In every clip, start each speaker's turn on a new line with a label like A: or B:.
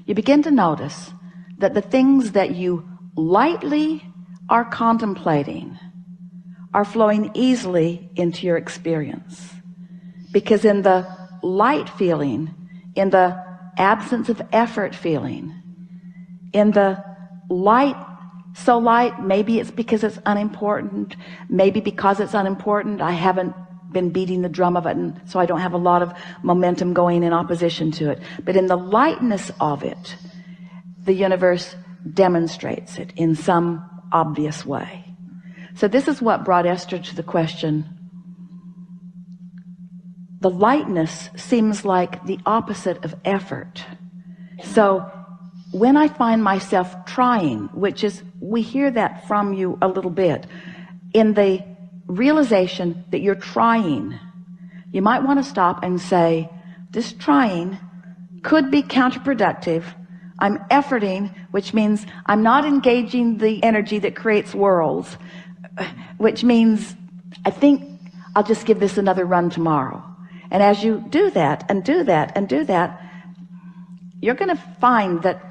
A: you begin to notice that the things that you lightly are contemplating are flowing easily into your experience, because in the light feeling, in the absence of effort feeling, in the light, so light, maybe it's because it's unimportant, maybe because it's unimportant I haven't been beating the drum of it, and so I don't have a lot of momentum going in opposition to it. But in the lightness of it, the universe demonstrates it in some obvious way. So this is what brought Esther to the question. The lightness seems like the opposite of effort. So when I find myself trying, which is, we hear that from you a little bit, in the realization that you're trying, you might want to stop and say, this trying could be counterproductive. I'm efforting, which means I'm not engaging the energy that creates worlds, which means I think I'll just give this another run tomorrow. And as you do that and do that and do that, you're going to find that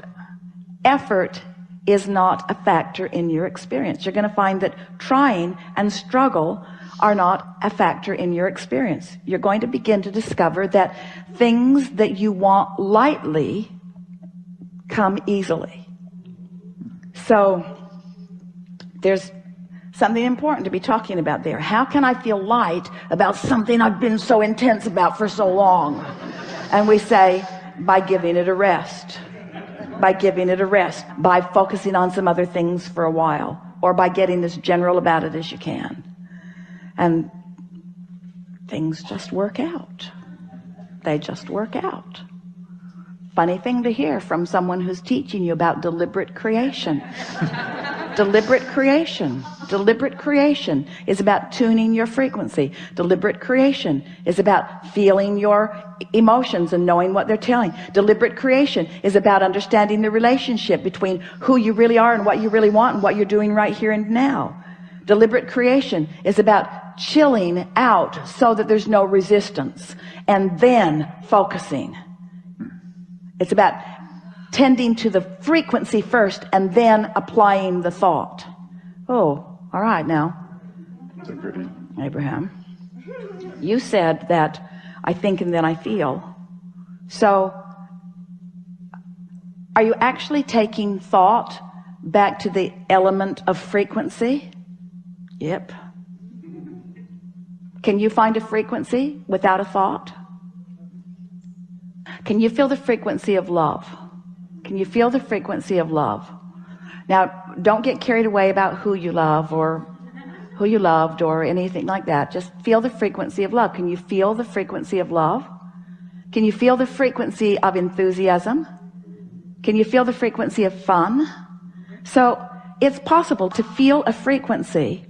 A: effort is not a factor in your experience. You're going to find that trying and struggle are not a factor in your experience. You're going to begin to discover that things that you want lightly come easily. So there's something important to be talking about there. How can I feel light about something I've been so intense about for so long? And we say, by giving it a rest, by giving it a rest, by focusing on some other things for a while, or by getting as general about it as you can. And things just work out. They just work out. Funny thing to hear from someone who's teaching you about deliberate creation. Deliberate creation. Deliberate creation is about tuning your frequency. Deliberate creation is about feeling your emotions and knowing what they're telling. Deliberate creation is about understanding the relationship between who you really are and what you really want and what you're doing right here and now. Deliberate creation is about chilling out so that there's no resistance and then focusing. It's about tending to the frequency first and then applying the thought. Oh, all right. Now, Abraham, you said that I think and then I feel. So are you actually taking thought back to the element of frequency? Yep. Can you find a frequency without a thought? Can you feel the frequency of love? Can you feel the frequency of love? Now, don't get carried away about who you love or who you loved or anything like that. Just feel the frequency of love. Can you feel the frequency of love? Can you feel the frequency of enthusiasm? Can you feel the frequency of fun? So it's possible to feel a frequency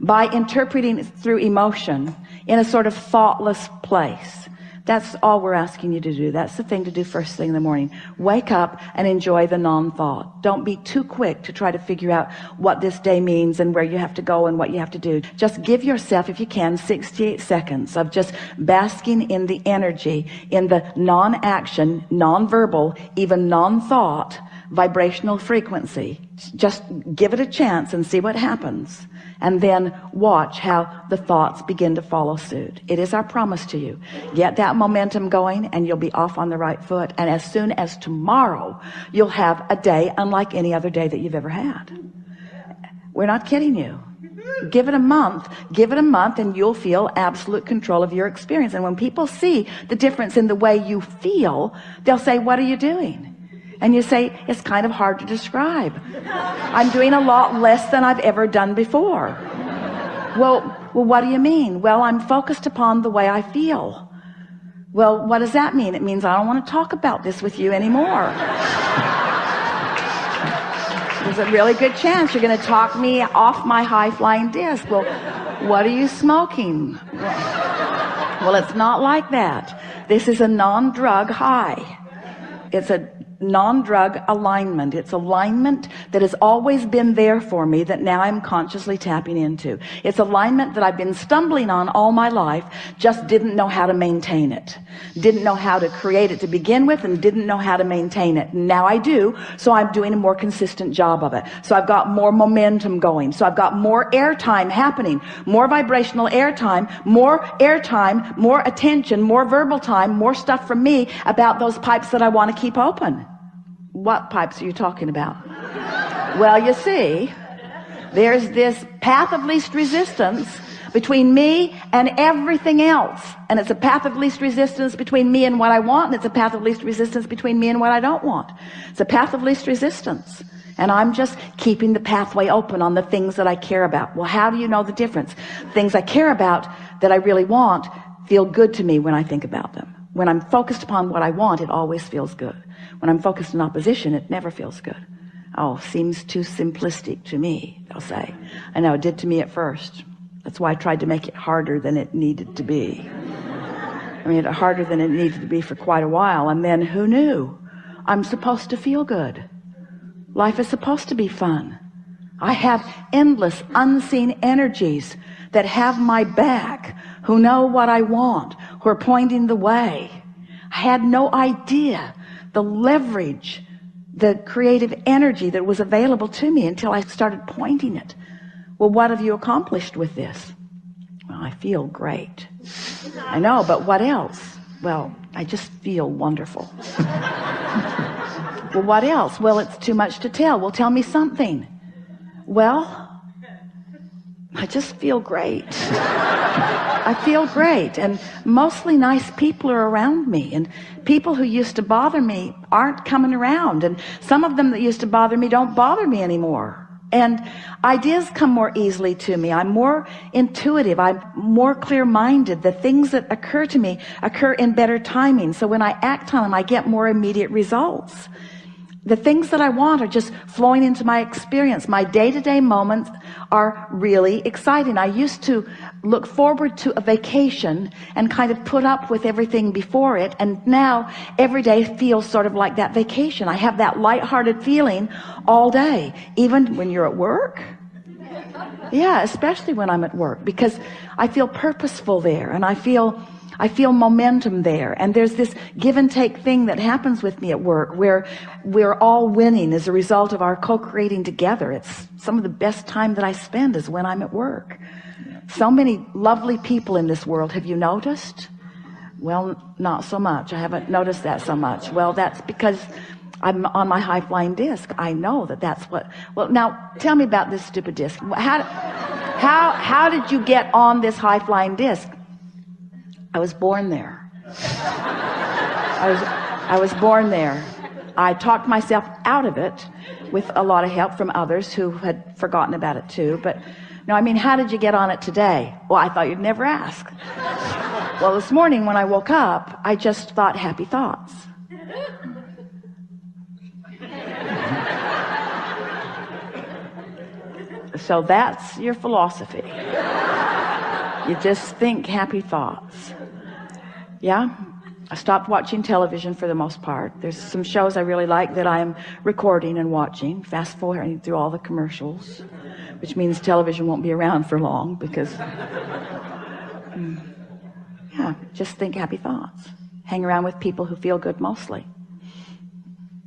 A: by interpreting it through emotion in a sort of thoughtless place. That's all we're asking you to do. That's the thing to do first thing in the morning. Wake up and enjoy the non-thought. Don't be too quick to try to figure out what this day means and where you have to go and what you have to do. Just give yourself, if you can, 68 seconds of just basking in the energy, in the non-action, non-verbal, even non-thought vibrational frequency. Just give it a chance and see what happens. And then watch how the thoughts begin to follow suit. It is our promise to you. Get that momentum going and you'll be off on the right foot. And as soon as tomorrow, you'll have a day unlike any other day that you've ever had. We're not kidding you. Give it a month and you'll feel absolute control of your experience. And when people see the difference in the way you feel, they'll say, what are you doing? And you say, it's kind of hard to describe. I'm doing a lot less than I've ever done before. Well, what do you mean? Well, I'm focused upon the way I feel. Well, what does that mean? It means I don't want to talk about this with you anymore. There's a really good chance you're going to talk me off my high-flying disc. Well, what are you smoking? Well, it's not like that. This is a non-drug high. It's a non-drug alignment. It's alignment that has always been there for me that now I'm consciously tapping into. It's alignment that I've been stumbling on all my life, just didn't know how to maintain it. Didn't know how to create it to begin with, and didn't know how to maintain it. Now I do, so I'm doing a more consistent job of it. So I've got more momentum going. So I've got more airtime happening, more vibrational airtime, more attention, more verbal time, more stuff from me about those pipes that I want to keep open. What pipes are you talking about? Well, you see, there's this path of least resistance between me and everything else, and it's a path of least resistance between me and what I want, and it's a path of least resistance between me and what I don't want. It's a path of least resistance, and I'm just keeping the pathway open on the things that I care about. Well, how do you know the difference? Things I care about that I really want feel good to me when I think about them. When I'm focused upon what I want, it always feels good. When I'm focused in opposition, it never feels good. Oh, seems too simplistic to me, they'll say. I know, it did to me at first. That's why I tried to make it harder than it needed to be. I made it harder than it needed to be for quite a while, and then who knew? I'm supposed to feel good. Life is supposed to be fun. I have endless unseen energies that have my back, who know what I want, who are pointing the way. I had no idea the leverage, the creative energy that was available to me until I started pointing it. Well, what have you accomplished with this? Well, I feel great. I know, but what else? Well, I just feel wonderful. Well, what else? Well, it's too much to tell. Well, tell me something. Well, I just feel great. I feel great, and mostly nice people are around me, and people who used to bother me aren't coming around, and some of them that used to bother me don't bother me anymore. And ideas come more easily to me. I'm more intuitive. I'm more clear-minded. The things that occur to me occur in better timing. So when I act on them, I get more immediate results. The things that I want are just flowing into my experience. My day-to-day moments are really exciting. I used to look forward to a vacation and kind of put up with everything before it, and now every day feels sort of like that vacation. I have that lighthearted feeling all day, even when you're at work. Yeah, especially when I'm at work, because I feel purposeful there, and I feel momentum there, and there's this give and take thing that happens with me at work where we're all winning as a result of our co-creating together. It's some of the best time that I spend is when I'm at work. So many lovely people in this world. Have you noticed? Well, not so much. I haven't noticed that so much. Well, that's because I'm on my high-flying disc. I know that's what. Well, now tell me about this stupid disc. How did you get on this high-flying disc? I was born there. I was born there. I talked myself out of it with a lot of help from others who had forgotten about it too. But no, I mean, how did you get on it today? Well, I thought you'd never ask. Well, this morning when I woke up, I just thought happy thoughts. So that's your philosophy. You just think happy thoughts. Yeah, I stopped watching television for the most part. There's some shows I really like that I'm recording and watching, fast forwarding through all the commercials, which means television won't be around for long because yeah, just think happy thoughts. Hang around with people who feel good mostly.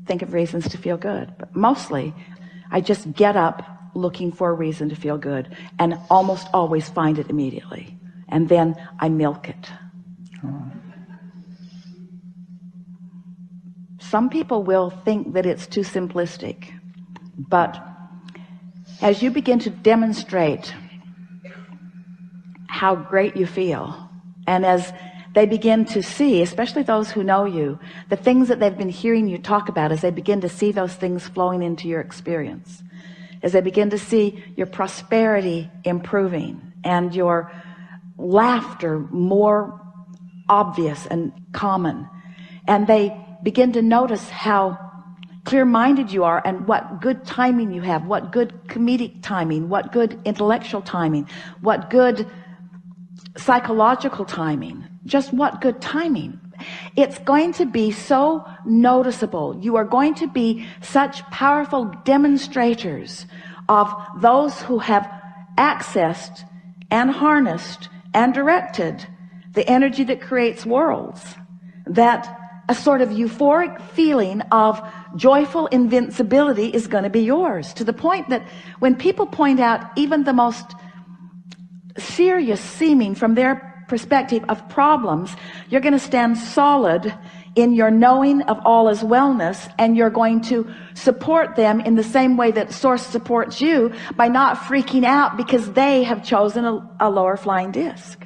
A: Think of reasons to feel good, but mostly I just get up looking for a reason to feel good, and almost always find it immediately, and then I milk it. Some people will think that it's too simplistic, but as you begin to demonstrate how great you feel, and as they begin to see, especially those who know you, the things that they've been hearing you talk about, as they begin to see those things flowing into your experience, as they begin to see your prosperity improving and your laughter more obvious and common, and they begin to notice how clear-minded you are and what good timing you have, what good comedic timing, what good intellectual timing, what good psychological timing, just what good timing. it's going to be so noticeable. You are going to be such powerful demonstrators of those who have accessed and harnessed and directed the energy that creates worlds, that a sort of euphoric feeling of joyful invincibility is going to be yours, to the point that when people point out even the most serious seeming from their perspective of problems, you're going to stand solid in your knowing of all is wellness, and you're going to support them in the same way that Source supports you, by not freaking out because they have chosen a lower flying disc.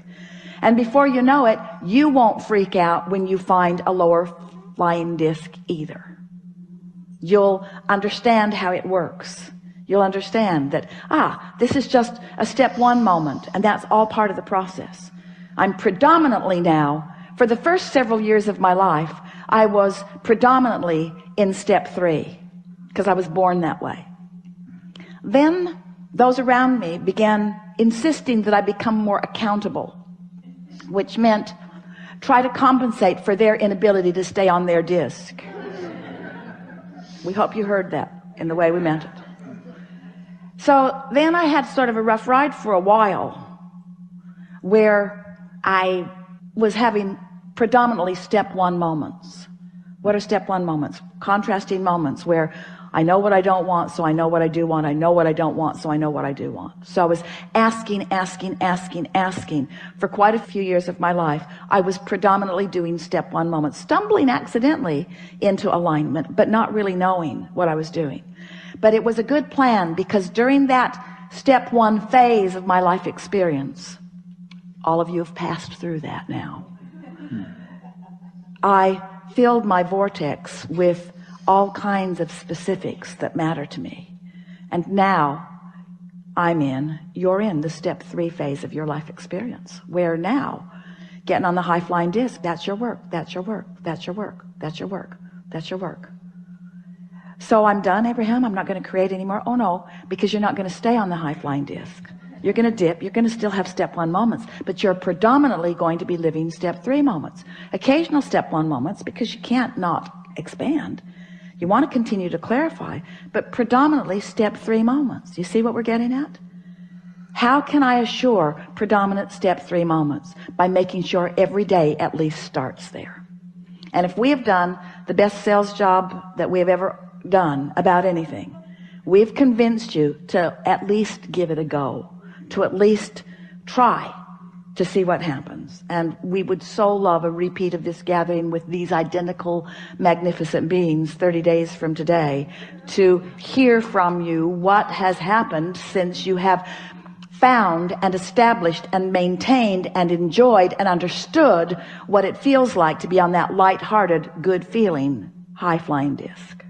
A: And before you know it, you won't freak out when you find a lower flying disc either. You'll understand how it works. You'll understand that, this is just a step one moment, and that's all part of the process. I'm predominantly now, for the first several years of my life, I was predominantly in step 3 because I was born that way. Then those around me began insisting that I become more accountable, which meant try to compensate for their inability to stay on their disc. We hope you heard that in the way we meant it. So then I had sort of a rough ride for a while, where I was having predominantly step 1 moments. What are step 1 moments? Contrasting moments where I know what I don't want, so I know what I do want. I know what I don't want, so I know what I do want. So I was asking for quite a few years of my life. I was predominantly doing step 1 moments, stumbling accidentally into alignment, but not really knowing what I was doing. But it was a good plan, because during that step 1 phase of my life experience, all of you have passed through that now, I filled my vortex with all kinds of specifics that matter to me. And now you're in the step 3 phase of your life experience, where now getting on the high flying disc, that's your work, that's your work, that's your work, that's your work, that's your work. So I'm done, Abraham, I'm not going to create anymore. Oh no, because you're not going to stay on the high flying disc. You're going to dip, you're going to still have step 1 moments, but you're predominantly going to be living step 3 moments. Occasional step 1 moments, because you can't not expand. You want to continue to clarify, but predominantly step 3 moments. You see what we're getting at? How can I assure predominant step 3 moments? By making sure every day at least starts there. And if we have done the best sales job that we have ever done about anything, we've convinced you to at least give it a go, to at least try to see what happens. And we would so love a repeat of this gathering with these identical magnificent beings 30 days from today, to hear from you what has happened since you have found and established and maintained and enjoyed and understood what it feels like to be on that light-hearted, good feeling high flying disc.